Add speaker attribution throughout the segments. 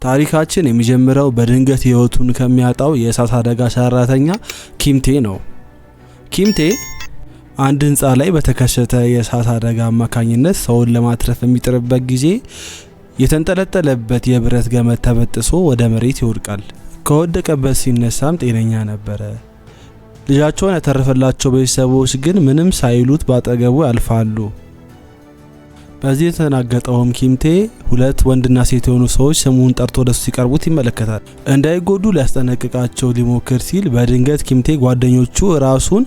Speaker 1: ታሪካችን የሚጀምረው በድንገት ህይወቱን ከሚያጣው የእሳት አደጋ ሰራተኛ ኪምቴ ነው። ኪምቴ አንድ ህንፃ ላይ በተከሰተ የእሳት አደጋ አማካኝነት ሰውን ለማትረፍ የሚጥርበት ጊዜ የተንጠለጠለበት የብረት ገመድ ተበጥሶ ወደ መሬት ይወድቃል። ከወደቀበት ሲነሳም ጤነኛ ነበረ። ልጃቸውን ያተረፈላቸው ቤተሰቦች ግን ምንም ሳይሉት ባጠገቡ ያልፋሉ። በዚህ የተናገጠውም ኪምቴ ሁለት ወንድና ሴት የሆኑ ሰዎች ስሙን ጠርቶ ወደሱ ሲቀርቡት ይመለከታል። እንዳይጎዱ ሊያስጠነቅቃቸው ሊሞክር ሲል በድንገት ኪምቴ ጓደኞቹ ራሱን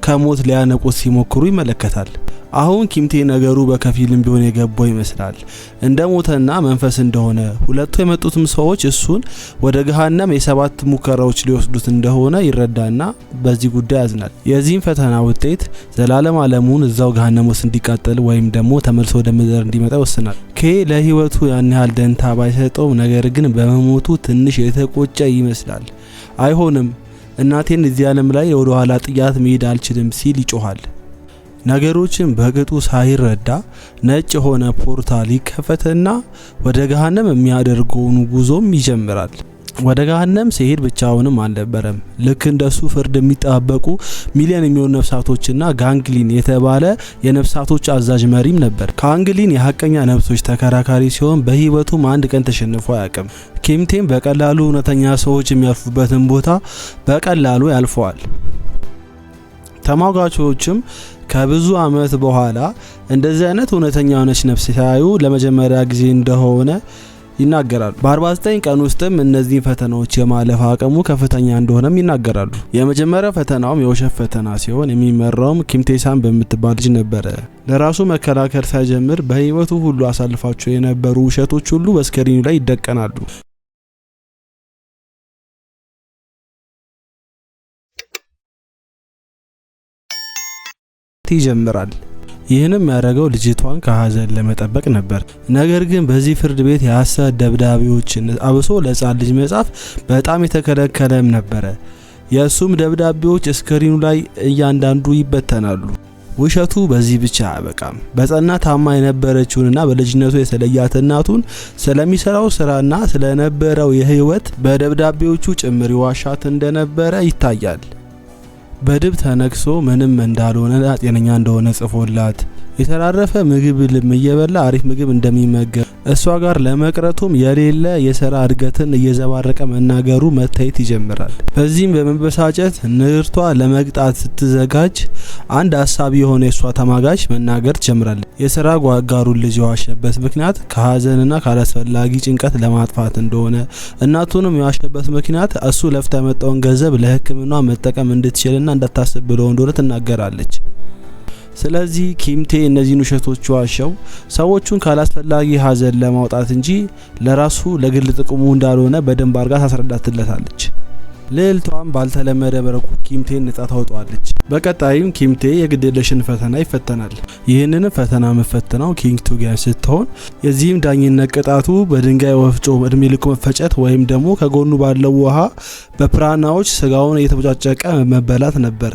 Speaker 1: ከሞት ሊያነቁት ሲሞክሩ ይመለከታል። አሁን ኪምቴ ነገሩ በከፊልም ቢሆን የገባው ይመስላል። እንደ ሞተና መንፈስ እንደሆነ ሁለቱ የመጡትም ሰዎች እሱን ወደ ገሃነም የሰባት ሙከራዎች ሊወስዱት እንደሆነ ይረዳና በዚህ ጉዳይ ያዝናል። የዚህም ፈተና ውጤት ዘላለም ዓለሙን እዛው ገሃነም ውስጥ እንዲቃጠል ወይም ደግሞ ተመልሶ ወደ ምድር እንዲመጣ ይወስናል። ለህይወቱ ያን ያህል ደንታ ባይሰጠው ነገር ግን በመሞቱ ትንሽ የተቆጨ ይመስላል። አይሆንም፣ እናቴን እዚህ ዓለም ላይ ወደ ኋላ ጥያት መሄድ አልችልም ሲል ይጮሃል። ነገሮችን በቅጡ ሳይረዳ ነጭ የሆነ ፖርታል ይከፈትና ወደ ገሃነም የሚያደርገውን ጉዞም ይጀምራል። ወደ ገሃነም ሲሄድ ብቻውንም አልነበረም። ልክ እንደሱ ፍርድ የሚጠባበቁ ሚሊዮን የሚሆኑ ነፍሳቶችና ጋንግሊን የተባለ የነፍሳቶች አዛዥ መሪም ነበር። ጋንግሊን የሀቀኛ ነፍሶች ተከራካሪ ሲሆን በህይወቱም አንድ ቀን ተሸንፎ አያውቅም። ኪምቴም በቀላሉ እውነተኛ ሰዎች የሚያልፉበትን ቦታ በቀላሉ ያልፈዋል። ተሟጋቾችም ከብዙ አመት በኋላ እንደዚህ አይነት እውነተኛ የሆነች ነፍስ ሲያዩ ለመጀመሪያ ጊዜ እንደሆነ ይናገራሉ። በ49 ቀን ውስጥም እነዚህ ፈተናዎች የማለፍ አቅሙ ከፍተኛ እንደሆነም ይናገራሉ። የመጀመሪያው ፈተናውም የውሸት ፈተና ሲሆን የሚመራውም ኪምቴሳን በምትባል ልጅ ነበረ። ለራሱ መከላከል ሳይጀምር በህይወቱ ሁሉ አሳልፋቸው የነበሩ ውሸቶች ሁሉ በስክሪኑ ላይ ይደቀናሉ። ይጀምራል። ይህንም ያደረገው ልጅቷን ከሀዘን ለመጠበቅ ነበር። ነገር ግን በዚህ ፍርድ ቤት የሐሰት ደብዳቤዎችን አብሶ ለህፃን ልጅ መጻፍ በጣም የተከለከለም ነበረ። የእሱም ደብዳቤዎች ስክሪኑ ላይ እያንዳንዱ ይበተናሉ። ውሸቱ በዚህ ብቻ አያበቃም። በጸና ታማ የነበረችውንና በልጅነቱ የተለያት እናቱን ስለሚሰራው ስራና ስለነበረው የህይወት በደብዳቤዎቹ ጭምር ዋሻት እንደነበረ ይታያል። በድብ ተነክሶ ምንም እንዳልሆነ ጤነኛ እንደሆነ ጽፎላት የተራረፈ ምግብ እየበላ አሪፍ ምግብ እንደሚመገብ እሷ ጋር ለመቅረቱም የሌለ የሥራ እድገትን እየዘባረቀ መናገሩ መታየት ይጀምራል። በዚህም በመበሳጨት ንርቷ ለመቅጣት ስትዘጋጅ አንድ ሐሳቢ የሆነ የሷ ተማጋች መናገር ጀምራለች። የሥራ ጓጋሩን ልጅ የዋሸበት ምክንያት ከሀዘንና ካላስፈላጊ ጭንቀት ለማጥፋት እንደሆነ፣ እናቱንም የዋሸበት ምክንያት እሱ ለፍታ የመጣውን ገንዘብ ለሕክምና መጠቀም እንድትችልና እንዳታስብ ብሎ እንደሆነ ትናገራለች። ስለዚህ ኪምቴ እነዚህን ውሸቶች ዋሸው ሰዎቹን ካላስፈላጊ ሀዘን ለማውጣት እንጂ ለራሱ ለግል ጥቅሙ እንዳልሆነ በደንብ አርጋ ታስረዳትለታለች። ልዕልቷም ባልተለመደ መልኩ ኪምቴን ነጻ ታወጣዋለች። በቀጣይም ኪምቴ የግዴለሽን ፈተና ይፈተናል። ይህንን ፈተና መፈተናው ኪንግ ቱጋን ስትሆን የዚህም ዳኝነት ቅጣቱ በድንጋይ ወፍጮ እድሜ ልኩ መፈጨት ወይም ደግሞ ከጎኑ ባለው ውሃ በፕራናዎች ስጋውን እየተቦጫጨቀ መበላት ነበር።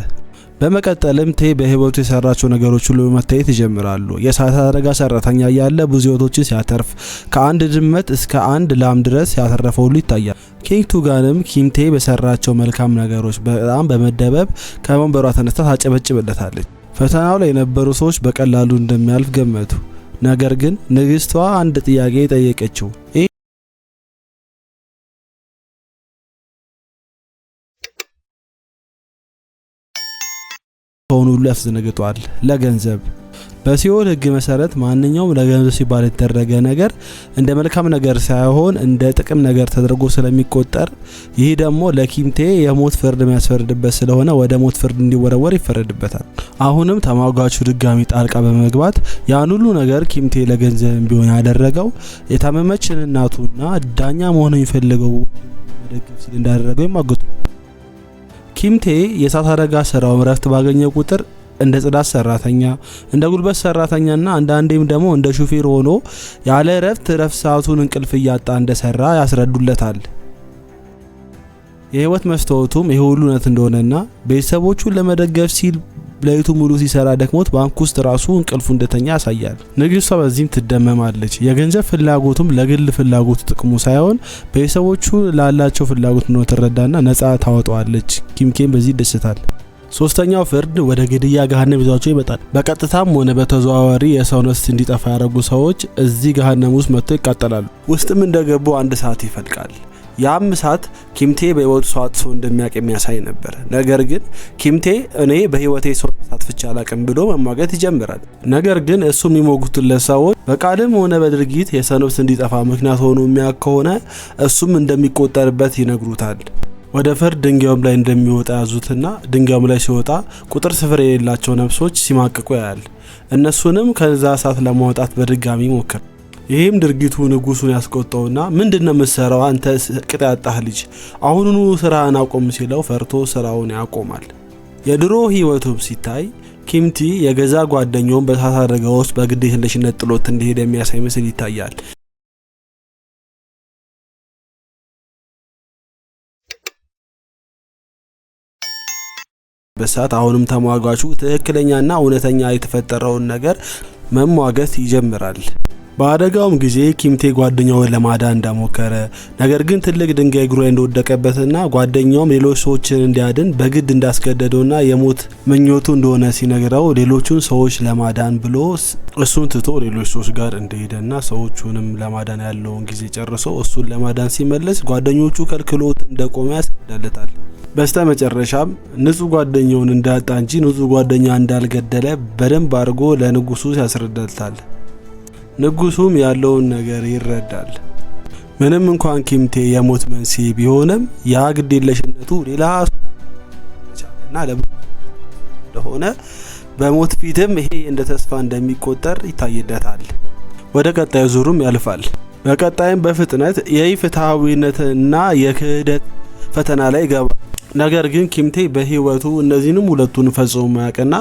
Speaker 1: በመቀጠልም በህይወቱ የሰራቸው ነገሮች ሁሉ መታየት ይጀምራሉ። የእሳት አደጋ ሰራተኛ ያለ ብዙ ህይወቶችን ሲያተርፍ ከአንድ ድመት እስከ አንድ ላም ድረስ ያተረፈው ሁሉ ይታያል። ኪንግ ቱጋንም ኪምቴ በሰራቸው መልካም ነገሮች በጣም በመደበብ ከመንበሯ ተነስታ ታጨበጭብለታለች። ፈተናው ላይ የነበሩ ሰዎች በቀላሉ እንደሚያልፍ ገመቱ። ነገር ግን ንግስቷ አንድ ጥያቄ ጠየቀችው። ሁሉ ያስደነግጧል። ለገንዘብ በሲኦል ህግ መሰረት ማንኛውም ለገንዘብ ሲባል የተደረገ ነገር እንደ መልካም ነገር ሳይሆን እንደ ጥቅም ነገር ተደርጎ ስለሚቆጠር ይህ ደግሞ ለኪምቴ የሞት ፍርድ የሚያስፈርድበት ስለሆነ ወደ ሞት ፍርድ እንዲወረወር ይፈረድበታል። አሁንም ተሟጋቹ ድጋሚ ጣልቃ በመግባት ያን ሁሉ ነገር ኪምቴ ለገንዘብ ቢሆን ያደረገው የታመመችን እናቱና ዳኛ መሆን የሚፈልገው መደገፍ ሲል እንዳደረገው ይማገጡ። ኪምቴ የእሳት አደጋ ስራው ረፍት ባገኘ ቁጥር እንደ ጽዳት ሰራተኛ፣ እንደ ጉልበት ሰራተኛና አንዳንዴም ደግሞ እንደ ሹፌር ሆኖ ያለ ረፍት ሰዓቱን እንቅልፍ እያጣ እንደሰራ ያስረዱለታል። የህይወት መስታወቱም ይሄ ሁሉ እውነት እንደሆነና ቤተሰቦቹን ለመደገፍ ሲል ለይቱ ሙሉ ሲሰራ ደክሞት ባንክ ውስጥ ራሱ እንቅልፉ እንደተኛ ያሳያል። ንግስቷ በዚህም ትደመማለች። የገንዘብ ፍላጎቱም ለግል ፍላጎቱ ጥቅሙ ሳይሆን ቤተሰቦቹ ላላቸው ፍላጎት ነው ተረዳና ነፃ ታወጣዋለች። ኪምኬም በዚህ ይደሰታል። ሶስተኛው ፍርድ ወደ ግድያ ገሃነም ይዟቸው ይመጣል። በቀጥታም ሆነ በተዘዋዋሪ የሰው ነፍስ እንዲጠፋ ያደረጉ ሰዎች እዚህ ገሃነም ውስጥ መጥተው ይቃጠላሉ። ውስጥም እንደገቡ አንድ እሳት ይፈልቃል። ያም እሳት ኪምቴ በህይወቱ ሰው አጥፍቶ እንደሚያውቅ የሚያሳይ ነበር። ነገር ግን ኪምቴ እኔ በህይወቴ ሰው አጥፍቼ አላውቅም ብሎ መሟገት ይጀምራል። ነገር ግን እሱ የሚሞግቱለት ሰዎች በቃልም ሆነ በድርጊት የሰው ነፍስ እንዲጠፋ ምክንያት ሆኖ የሚያውቅ ከሆነ እሱም እንደሚቆጠርበት ይነግሩታል። ወደ ፍርድ ድንጋዩም ላይ እንደሚወጣ ያዙትና ድንጋዩም ላይ ሲወጣ ቁጥር ስፍር የሌላቸው ነፍሶች ሲማቅቁ ያያል። እነሱንም ከዛ እሳት ለማውጣት በድጋሚ ሞከረ። ይህም ድርጊቱ ንጉሱን ያስቆጣውና ምንድነው የምትሰራው አንተ ቅጥ ያጣህ ልጅ፣ አሁኑኑ ስራህን አቆም ሲለው ፈርቶ ስራውን ያቆማል። የድሮ ህይወቱም ሲታይ ኪምቲ የገዛ ጓደኛውን በእሳት አደጋ ውስጥ በግዴለሽነት ጥሎት እንደሄደ የሚያሳይ ምስል ይታያል። በሳት አሁንም ተሟጋቹ ትክክለኛና እውነተኛ የተፈጠረውን ነገር መሟገት ይጀምራል። በአደጋውም ጊዜ ኪምቴ ጓደኛውን ለማዳን እንደሞከረ ነገር ግን ትልቅ ድንጋይ እግሩ ላይ እንደወደቀበትና ጓደኛውም ሌሎች ሰዎችን እንዲያድን በግድ እንዳስገደደውና የሞት ምኞቱ እንደሆነ ሲነግረው ሌሎቹን ሰዎች ለማዳን ብሎ እሱን ትቶ ሌሎች ሰዎች ጋር እንደሄደና ሰዎቹንም ለማዳን ያለውን ጊዜ ጨርሶ እሱን ለማዳን ሲመለስ ጓደኞቹ ከልክሎት እንደቆመ ያስረዳለታል። በስተመጨረሻም ንጹህ ጓደኛውን እንዳጣ እንጂ ንጹህ ጓደኛ እንዳልገደለ በደንብ አድርጎ ለንጉሱ ያስረዳልታል። ንጉሱም ያለውን ነገር ይረዳል። ምንም እንኳን ኪምቴ የሞት መንስኤ ቢሆንም ያ ግዴለሽነቱ ሌላ ቻለና ለሆነ በሞት ፊትም ይሄ እንደ ተስፋ እንደሚቆጠር ይታይለታል። ወደ ቀጣዩ ዙሩም ያልፋል። በቀጣይም በፍጥነት የኢፍትሃዊነትና የክህደት ፈተና ላይ ይገባል። ነገር ግን ኪምቴ በህይወቱ እነዚህንም ሁለቱን ፈጽሞ ማያውቅና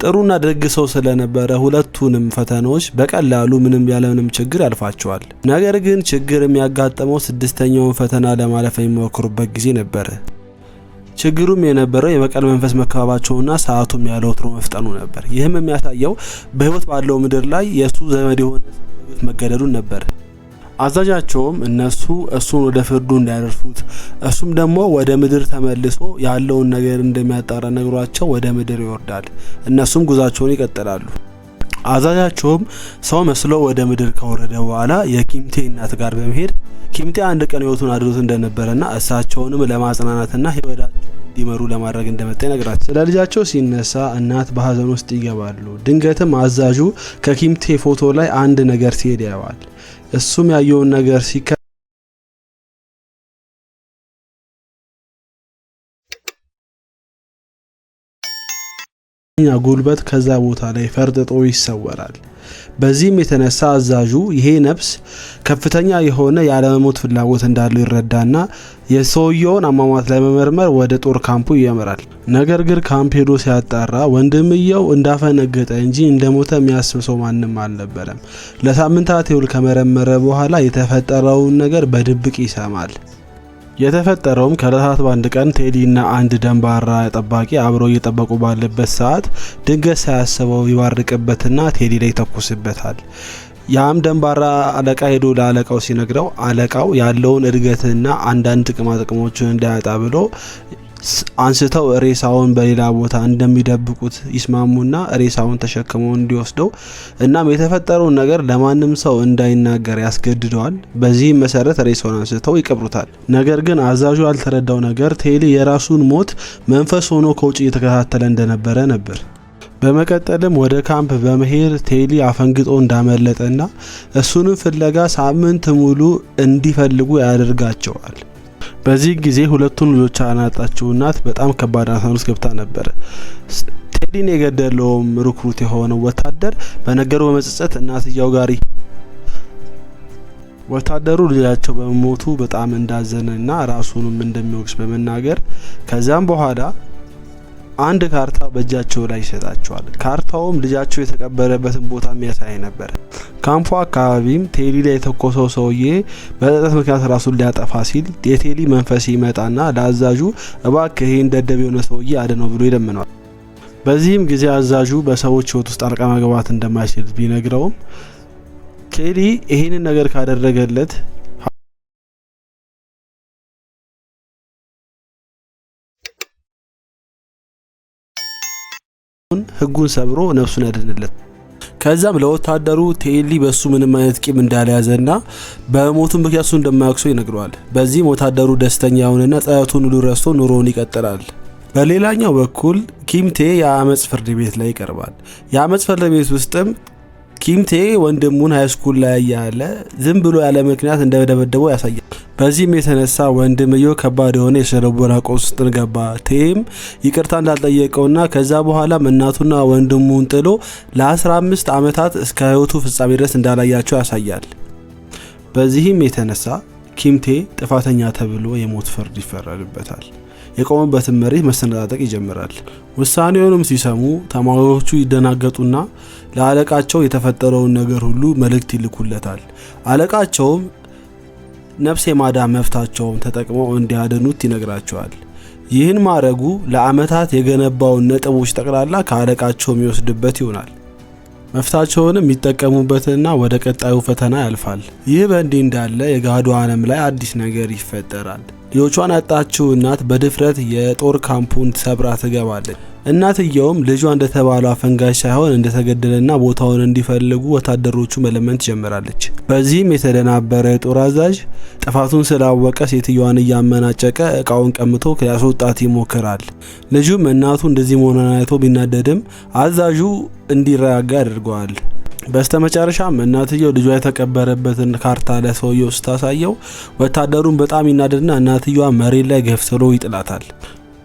Speaker 1: ጥሩና ደግ ሰው ስለነበረ ሁለቱንም ፈተናዎች በቀላሉ ምንም ያለምንም ችግር ያልፋቸዋል። ነገር ግን ችግር የሚያጋጥመው ስድስተኛውን ፈተና ለማለፍ የሚሞክሩበት ጊዜ ነበር። ችግሩም የነበረው የበቀል መንፈስ መከባባቸውና ሰዓቱም ያለ ወትሮ መፍጠኑ ነበር። ይህም የሚያሳየው በህይወት ባለው ምድር ላይ የሱ ዘመድ የሆነ መገደሉን ነበር። አዛዣቸውም እነሱ እሱን ወደ ፍርዱ እንዲያደርሱት እሱም ደግሞ ወደ ምድር ተመልሶ ያለውን ነገር እንደሚያጣራ ነግሯቸው ወደ ምድር ይወርዳል። እነሱም ጉዟቸውን ይቀጥላሉ። አዛዣቸውም ሰው መስሎ ወደ ምድር ከወረደ በኋላ የኪምቴ እናት ጋር በመሄድ ኪምቴ አንድ ቀን ህይወቱን አድሮት እንደነበረና እሳቸውንም ለማጽናናትና ህይወታቸውን እንዲመሩ ለማድረግ እንደመጣ ይነግራቸዋል። ስለ ልጃቸው ሲነሳ እናት በሀዘን ውስጥ ይገባሉ። ድንገትም አዛዡ ከኪምቴ ፎቶ ላይ አንድ ነገር ሲሄድ ያያል። እሱም ያየውን ነገር ጉልበት ከዛ ቦታ ላይ ፈርጥጦ ይሰወራል። በዚህም የተነሳ አዛዡ ይሄ ነፍስ ከፍተኛ የሆነ ያለመሞት ፍላጎት እንዳለው ይረዳና የሰውየውን አሟሟት ለመመርመር ወደ ጦር ካምፑ ያመራል። ነገር ግን ካምፕ ሄዶ ሲያጣራ ወንድምየው እንዳፈነገጠ እንጂ እንደሞተ የሚያስብ ሰው ማንም አልነበረም። ለሳምንታት ይውል ከመረመረ በኋላ የተፈጠረውን ነገር በድብቅ ይሰማል። የተፈጠረውም ከለታት በአንድ ቀን ቴዲና አንድ ደንባራ ጠባቂ አብረው እየጠበቁ ባለበት ሰዓት ድንገት ሳያስበው ይዋርቅበትና ቴዲ ላይ ተኩስበታል። ያም ደንባራ አለቃ ሄዶ ለአለቃው ሲነግረው አለቃው ያለውን እድገትና አንዳንድ ጥቅሞችን እንዳያጣ ብሎ አንስተው ሬሳውን በሌላ ቦታ እንደሚደብቁት ይስማሙና ሬሳውን ተሸክመው እንዲወስደው እናም የተፈጠረውን ነገር ለማንም ሰው እንዳይናገር ያስገድደዋል። በዚህ መሰረት ሬሳውን አንስተው ይቀብሩታል። ነገር ግን አዛዡ ያልተረዳው ነገር ቴዲ የራሱን ሞት መንፈስ ሆኖ ከውጭ እየተከታተለ እንደነበረ ነበር። በመቀጠልም ወደ ካምፕ በመሄድ ቴዲ አፈንግጦ እንዳመለጠና እሱንም ፍለጋ ሳምንት ሙሉ እንዲፈልጉ ያደርጋቸዋል። በዚህ ጊዜ ሁለቱን ልጆች አናጣቸው እናት በጣም ከባድ ሀሳብ ውስጥ ገብታ ነበር። ቴዲን የገደለውም ሪክሩት የሆነው ወታደር በነገሩ በመጸጸት እናትየው ጋር ወታደሩ ልጃቸው በመሞቱ በጣም እንዳዘነና ራሱንም እንደሚወቅስ በመናገር ከዛም በኋላ አንድ ካርታ በእጃቸው ላይ ይሰጣቸዋል። ካርታውም ልጃቸው የተቀበረበትን ቦታ የሚያሳይ ነበር። ካምፑ አካባቢም ቴዲ ላይ የተኮሰው ሰውዬ በጸጸት ምክንያት ራሱን ሊያጠፋ ሲል የቴዲ መንፈስ ይመጣና ለአዛዡ እባክህ ይሄን ደደብ የሆነ ሰውዬ አድነው ብሎ ይለምነዋል። በዚህም ጊዜ አዛዡ በሰዎች ህይወት ውስጥ ጣልቃ መግባት እንደማይችል ቢነግረውም ቴዲ ይሄንን ነገር ካደረገለት ህጉን ሰብሮ ነፍሱን ያድንለት። ከዛም ለወታደሩ ቴዲ በሱ ምንም አይነት ቂም እንዳልያዘና በሞቱ ምክንያት እሱ እንደማያክሰው ይነግረዋል። በዚህም ወታደሩ ደስተኛ ይሆንና ጸጸቱን ሁሉ ረስቶ ኑሮውን ይቀጥላል። በሌላኛው በኩል ኪምቴ የአመጽ ፍርድ ቤት ላይ ይቀርባል። የአመጽ ፍርድ ቤት ውስጥም ኪምቴ ወንድሙን ሃይስኩል ላይ ያለ ዝም ብሎ ያለ ምክንያት እንደደበደበው ያሳያል። በዚህም የተነሳ ወንድምየው ከባድ የሆነ የስነ-ልቦና ቀውስ ውስጥ ገባ። ቴም ይቅርታ እንዳልጠየቀውና ከዛ በኋላ እናቱና ወንድሙን ጥሎ ለ15 አመታት እስከ ህይወቱ ፍጻሜ ድረስ እንዳላያቸው ያሳያል። በዚህም የተነሳ ኪምቴ ጥፋተኛ ተብሎ የሞት ፍርድ ይፈረድበታል። የቆመበትን መሬት መሰነጣጠቅ ይጀምራል። ውሳኔውንም ሲሰሙ ተማሪዎቹ ይደናገጡና ለአለቃቸው የተፈጠረውን ነገር ሁሉ መልእክት ይልኩለታል። አለቃቸውም ነፍስ የማዳን መብታቸውን ተጠቅመው እንዲያድኑት ይነግራቸዋል። ይህን ማድረጉ ለአመታት የገነባውን ነጥቦች ጠቅላላ ከአለቃቸው የሚወስድበት ይሆናል። መፍታቸውንም የሚጠቀሙበትና ወደ ቀጣዩ ፈተና ያልፋል። ይህ በእንዲህ እንዳለ የጋዱ ዓለም ላይ አዲስ ነገር ይፈጠራል። ልጆቿን ያጣችው እናት በድፍረት የጦር ካምፑን ሰብራ ትገባለች። እናትየውም ልጇ እንደተባለው አፈንጋጭ ሳይሆን እንደተገደለና ቦታውን እንዲፈልጉ ወታደሮቹ መለመን ትጀምራለች። በዚህም የተደናበረ የጦር አዛዥ ጥፋቱን ስላወቀ ሴትዮዋን እያመናጨቀ እቃውን ቀምቶ ሊያስወጣት ይሞክራል። ልጁም እናቱ እንደዚህ መሆኗን አይቶ ቢናደድም አዛዡ እንዲረጋጋ ያደርገዋል። በስተመጨረሻም እናትየው ልጇ የተቀበረበትን ካርታ ለሰውየው ስታሳየው ወታደሩን በጣም ይናደድና እናትየዋ መሬት ላይ ገፍትሮ ይጥላታል።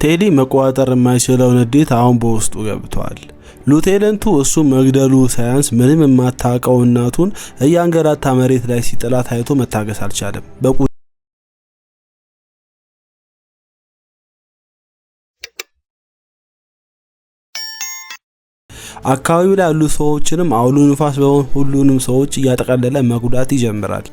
Speaker 1: ቴዲ መቆጣጠር የማይችለው ንዴት አሁን በውስጡ ገብቷል። ሉቴናንቱ እሱ መግደሉ ሳያንስ ምንም የማታውቀው እናቱን እያንገላታ መሬት ላይ ሲጥላት አይቶ መታገስ አልቻለም። አካባቢው ላይ ያሉ ሰዎችንም አውሎ ንፋስ በመሆን ሁሉንም ሰዎች እያጠቀለለ መጉዳት ይጀምራል።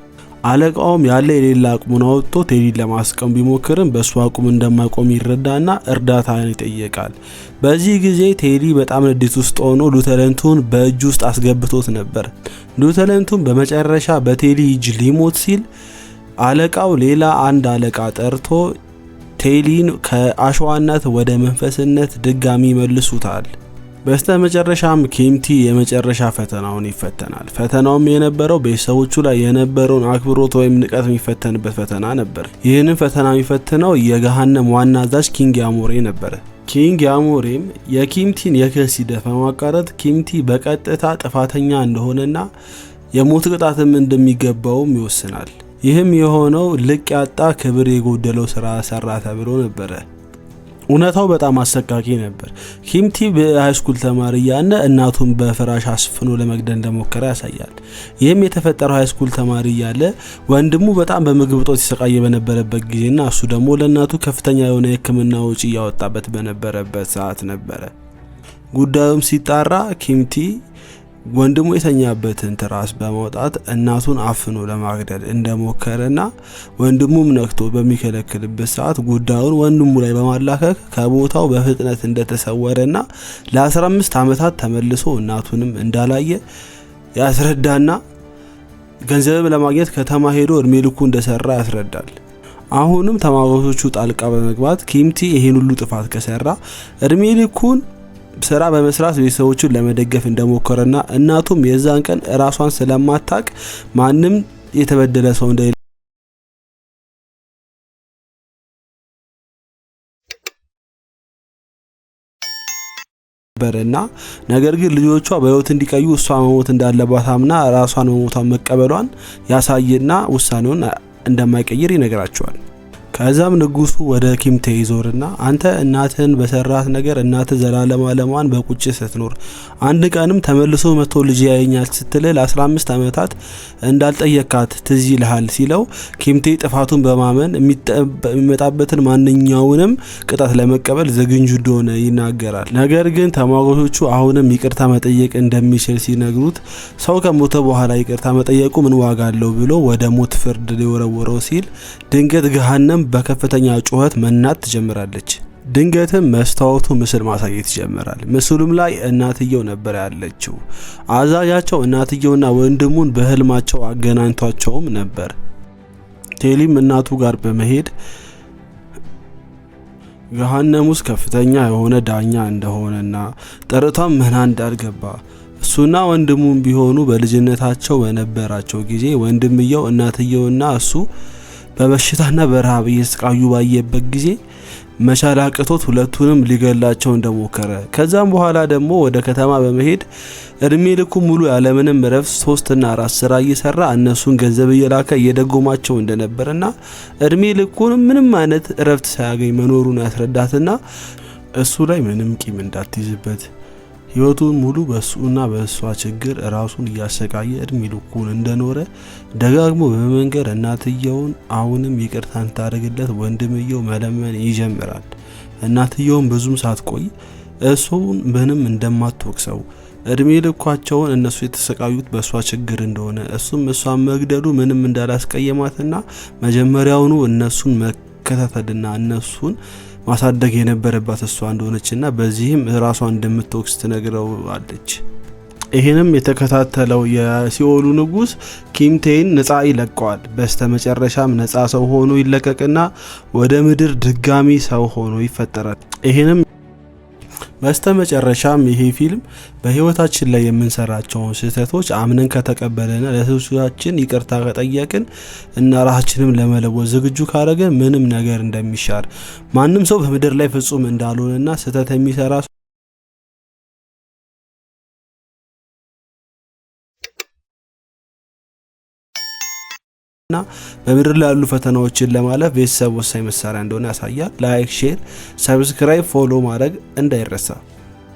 Speaker 1: አለቃውም ያለ የሌላ አቅሙን አውጥቶ ቴዲን ለማስቆም ቢሞክርም በሱ አቅም እንደማይቆም ይረዳና እርዳታን ይጠይቃል። በዚህ ጊዜ ቴዲ በጣም ንዴት ውስጥ ሆኖ ሉቴናንቱን በእጁ ውስጥ አስገብቶት ነበር። ሉቴናንቱን በመጨረሻ በቴዲ እጅ ሊሞት ሲል አለቃው ሌላ አንድ አለቃ ጠርቶ ቴዲን ከአሸዋነት ወደ መንፈስነት ድጋሚ መልሱታል። በስተመጨረሻም ኪምቲ የመጨረሻ ፈተናውን ይፈተናል። ፈተናውም የነበረው ቤተሰቦቹ ላይ የነበረውን አክብሮት ወይም ንቀት የሚፈተንበት ፈተና ነበር። ይህንን ፈተና የሚፈትነው የገሃነም ዋና አዛዥ ኪንግ ያሞሬ ነበር። ኪንግ ያሞሬም የኪምቲን የክስ ሂደት በማቋረጥ ኪምቲ በቀጥታ ጥፋተኛ እንደሆነና የሞት ቅጣትም እንደሚገባውም ይወስናል። ይህም የሆነው ልቅ ያጣ ክብር የጎደለው ስራ ሰራ ተብሎ ነበረ። እውነታው በጣም አሰቃቂ ነበር። ኪምቲ በሃይስኩል ተማሪ ያነ እናቱን በፍራሽ አስፍኖ ለመግደል እንደሞከረ ያሳያል። ይህም የተፈጠረው ሃይስኩል ተማሪ ያለ ወንድሙ በጣም በምግብ እጦት ሲሰቃየ በነበረበት ጊዜና እሱ ደግሞ ለእናቱ ከፍተኛ የሆነ የሕክምና ወጪ እያወጣበት በነበረበት ሰዓት ነበረ። ጉዳዩም ሲጣራ ኪምቲ ወንድሙ የተኛበትን ትራስ በማውጣት እናቱን አፍኖ ለማግደል እንደሞከረና ወንድሙም ነክቶ በሚከለክልበት ሰዓት ጉዳዩን ወንድሙ ላይ በማላከክ ከቦታው በፍጥነት እንደተሰወረና ለ15 አመታት ተመልሶ እናቱንም እንዳላየ ያስረዳና ገንዘብ ለማግኘት ከተማ ሄዶ እድሜ ልኩ እንደሰራ ያስረዳል። አሁንም ተማሪዎቹ ጣልቃ በመግባት ኪምቲ ይሄን ሁሉ ጥፋት ከሰራ እድሜ ልኩን ስራ በመስራት ቤተሰቦቹን ለመደገፍ እንደሞከረና እናቱም የዛን ቀን ራሷን ስለማታቅ ማንም የተበደለ ሰው እንደሌለ በረና ነገር ግን ልጆቿ በህይወት እንዲቀዩ እሷ መሞት እንዳለባት አምና ራሷን መሞቷን መቀበሏን ያሳየና ውሳኔውን እንደማይቀይር ይነግራቸዋል። ከዛም ንጉሱ ወደ ኪምቴ ይዞርና አንተ እናትህን በሰራት ነገር እናትህ ዘላለም ዓለሟን በቁጭት ስትኖር አንድ ቀንም ተመልሶ መጥቶ ልጅ ያየኛል ስትል ለ15 አመታት እንዳልጠየካት ትዝ ይልሃል ሲለው ኪምቴ ጥፋቱን በማመን የሚመጣበትን ማንኛውንም ቅጣት ለመቀበል ዝግጁ እንደሆነ ይናገራል። ነገር ግን ተማሪዎቹ አሁንም ይቅርታ መጠየቅ እንደሚችል ሲነግሩት ሰው ከሞተ በኋላ ይቅርታ መጠየቁ ምን ዋጋ አለው ብሎ ወደ ሞት ፍርድ ሊወረወረው ሲል ድንገት ገሃነም በከፍተኛ ጩኸት መናት ትጀምራለች። ድንገትም መስታወቱ ምስል ማሳየት ይጀምራል። ምስሉም ላይ እናትየው ነበር ያለችው። አዛዣቸው እናትየውና ወንድሙን በህልማቸው አገናኝቷቸውም ነበር። ቴሊም እናቱ ጋር በመሄድ ገሃነም ውስጥ ከፍተኛ የሆነ ዳኛ እንደሆነና ጠርቷም መና እንዳልገባ እሱና ወንድሙም ቢሆኑ በልጅነታቸው በነበራቸው ጊዜ ወንድምየው እናትየውና እሱ በበሽታና በረሃብ እየተሰቃዩ ባየበት ጊዜ መቻል አቅቶት ሁለቱንም ሊገላቸው እንደሞከረ ከዛም በኋላ ደግሞ ወደ ከተማ በመሄድ እድሜ ልኩ ሙሉ ያለምንም ረፍት 3 እና 4 ስራ እየሰራ እነሱን ገንዘብ እየላከ እየደጎማቸው እንደነበርና እድሜ ልኩን ምንም አይነት ረፍት ሳያገኝ መኖሩን ያስረዳትና እሱ ላይ ምንም ቂም እንዳትይዝበት ህይወቱን ሙሉ በሱና በሷ ችግር ራሱን እያሰቃየ እድሜ ልኩን እንደኖረ ደጋግሞ በመንገር እናትየውን አሁንም ይቅርታ እንድታደርግለት ወንድምየው መለመን ይጀምራል። እናትየውን ብዙም ሳትቆይ እሱን ምንም እንደማትወቅሰው እድሜ ልኳቸውን እነሱ የተሰቃዩት በሷ ችግር እንደሆነ እሱም እሷን መግደሉ ምንም እንዳላስቀየማትና መጀመሪያውኑ እነሱን መከታተልና እነሱን ማሳደግ የነበረባት እሷ እንደሆነችና በዚህም ራሷን እንደምትወቅስ ትነግረዋለች። ይሄንም የተከታተለው የሲኦሉ ንጉስ ኪምቴን ነፃ ይለቀዋል። በስተመጨረሻም ነፃ ሰው ሆኖ ይለቀቅና ወደ ምድር ድጋሚ ሰው ሆኖ ይፈጠራል። ይሄንም በስተመጨረሻም ይሄ ፊልም በህይወታችን ላይ የምንሰራቸውን ስህተቶች አምነን ከተቀበለና ለሰዎቻችን ይቅርታ ከጠየቅን እና ራሳችንን ለመለወጥ ዝግጁ ካደረገን ምንም ነገር እንደሚሻር ማንም ሰው በምድር ላይ ፍጹም እንዳልሆነና ስህተት የሚሰራ በምድር ላይ ያሉ ፈተናዎችን ለማለፍ ቤተሰብ ወሳኝ መሳሪያ እንደሆነ ያሳያል። ላይክ፣ ሼር፣ ሰብስክራይብ፣ ፎሎ ማድረግ እንዳይረሳ።